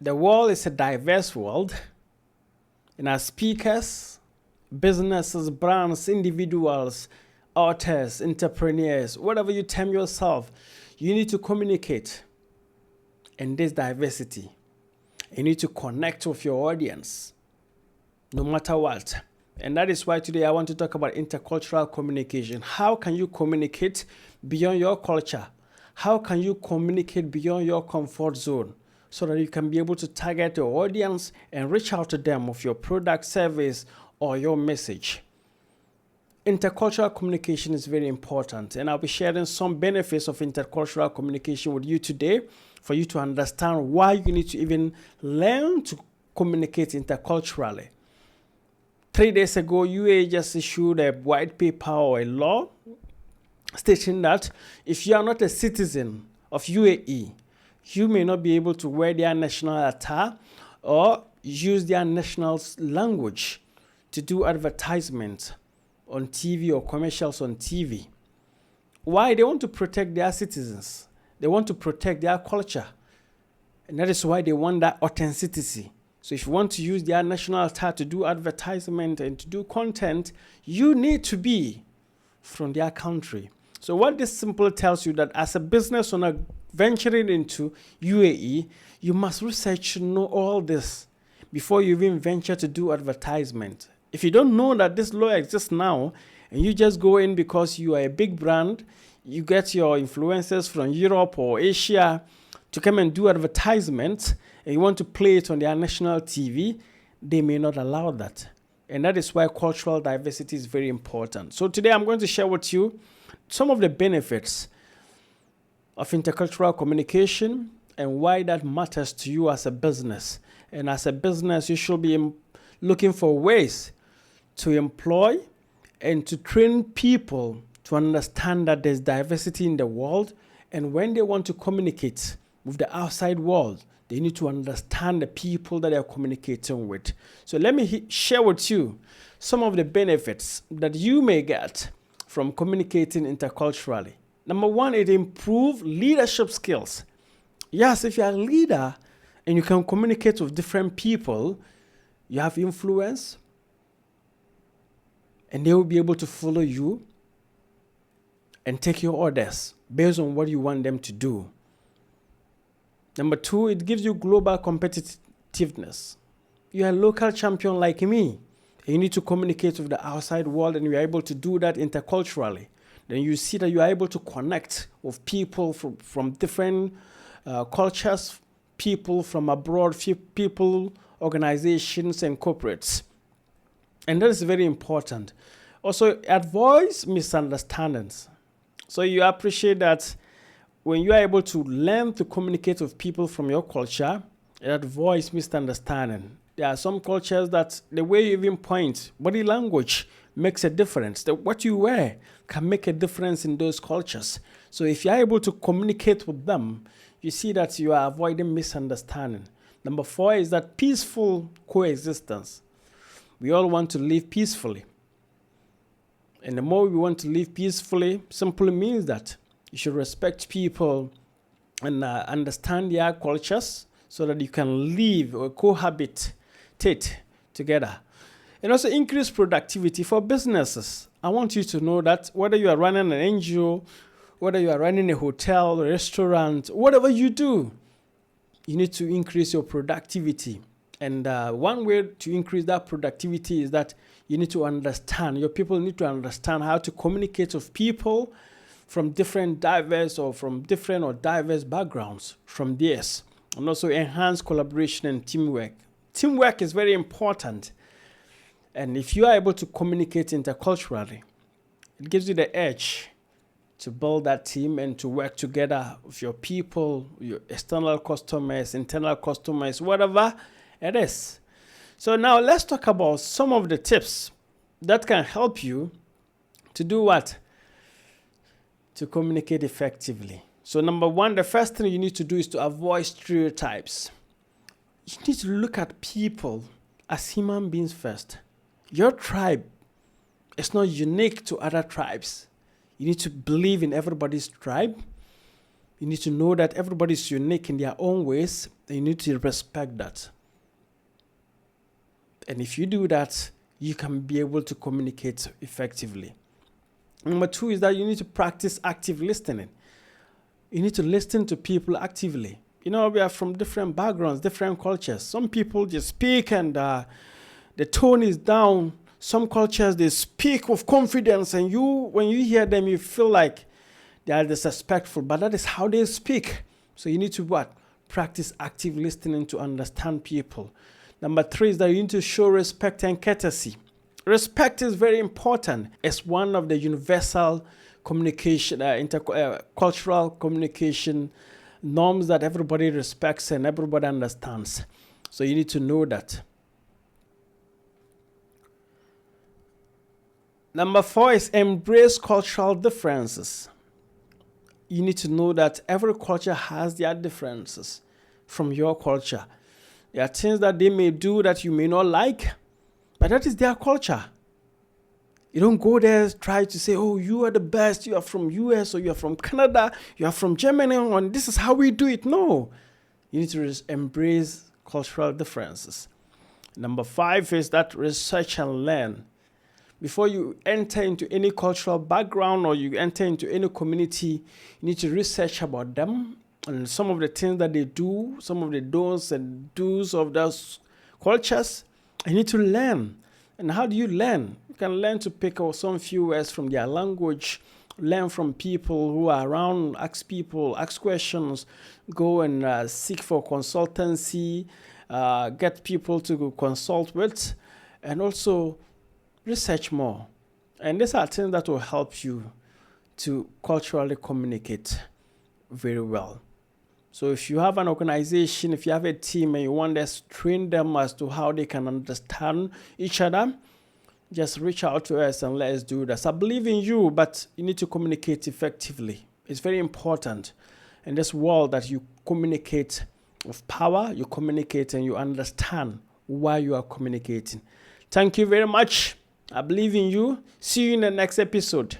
The world is a diverse world, and as speakers, businesses, brands, individuals, authors, entrepreneurs, whatever you term yourself, you need to communicate in this diversity. You need to connect with your audience, no matter what. And that is why today I want to talk about intercultural communication. How can you communicate beyond your culture? How can you communicate beyond your comfort zone so that you can be able to target your audience and reach out to them with your product, service, or your message? Intercultural communication is very important, and I'll be sharing some benefits of intercultural communication with you today for you to understand why you need to even learn to communicate interculturally. 3 days ago, UAE just issued a white paper or a law stating that if you are not a citizen of UAE, you may not be able to wear their national attire or use their national language to do advertisements on TV or commercials on TV. Why? They want to protect their citizens. They want to protect their culture. And that is why they want that authenticity. So if you want to use their national attire to do advertisement and to do content, you need to be from their country. So what this simply tells you that as a business owner venturing into UAE, you must research to know all this before you even venture to do advertisement. If you don't know that this law exists now, and you just go in because you are a big brand, you get your influencers from Europe or Asia to come and do advertisements, and you want to play it on their national TV, they may not allow that. And that is why cultural diversity is very important. So today I'm going to share with you some of the benefits of intercultural communication and why that matters to you as a business. And as a business, you should be looking for ways to employ and to train people to understand that there's diversity in the world. And when they want to communicate with the outside world, they need to understand the people that they're communicating with. So let me share with you some of the benefits that you may get from communicating interculturally. Number one, it improves leadership skills. Yes, if you're a leader and you can communicate with different people, you have influence, and they will be able to follow you and take your orders based on what you want them to do. Number two, it gives you global competitiveness. You're a local champion like me. You need to communicate with the outside world, and you're able to do that interculturally. Then you see that you are able to connect with people from different cultures, people from abroad, people, organizations, and corporates. And that is very important. Also, avoids misunderstandings. So you appreciate that when you are able to learn to communicate with people from your culture, it avoids misunderstanding. There are some cultures that the way you even point, body language makes a difference. What you wear can make a difference in those cultures. So if you are able to communicate with them, you see that you are avoiding misunderstanding. Number four is that peaceful coexistence. We all want to live peacefully. And the more we want to live peacefully, simply means that you should respect people and understand their cultures so that you can live or cohabitate together. And also increase productivity for businesses. I want you to know that whether you are running an NGO, whether you are running a hotel, a restaurant, whatever you do, you need to increase your productivity. And one way to increase that productivity is that you need to understand, your people need to understand how to communicate with people from different diverse backgrounds from theirs. And also enhance collaboration and teamwork. Teamwork is very important. And if you are able to communicate interculturally, it gives you the edge to build that team and to work together with your people, your external customers, internal customers, whatever it is. So now let's talk about some of the tips that can help you to do what? To communicate effectively. So number one, the first thing you need to do is to avoid stereotypes. You need to look at people as human beings first. Your tribe is not unique to other tribes. You need to believe in everybody's tribe. You need to know that everybody is unique in their own ways, You need to respect that. And if you do that, you can be able to communicate effectively. Number 2 is that you need to practice active listening. You need to listen to people actively. We are from different backgrounds, different cultures. Some people just speak and the tone is down. Some cultures, they speak with confidence, and when you hear them, you feel like they are disrespectful, but that is how they speak. So you need to practice active listening to understand people. Number 3 is that you need to show respect and courtesy. Respect is very important. It's one of the universal communication, intercultural communication norms that everybody respects and everybody understands. So you need to know that. Number 4 is embrace cultural differences. You need to know that every culture has their differences from your culture. There are things that they may do that you may not like, but that is their culture. You don't go there try to say, oh, you are the best, you are from US or you are from Canada, you are from Germany, and this is how we do it. No. You need to embrace cultural differences. Number 5 is that research and learn. Before you enter into any cultural background or you enter into any community, you need to research about them and some of the things that they do, some of the don'ts and do's of those cultures. You need to learn. And how do you learn? You can learn to pick out some few words from their language, learn from people who are around, ask questions, go and seek for consultancy, get people to consult with, and also research more. And these are things that will help you to culturally communicate very well. So if you have an organization, if you have a team and you want us to train them as to how they can understand each other, just reach out to us and let us do this. I believe in you, but you need to communicate effectively. It's very important in this world that you communicate with power, you communicate and you understand why you are communicating. Thank you very much. I believe in you. See you in the next episode.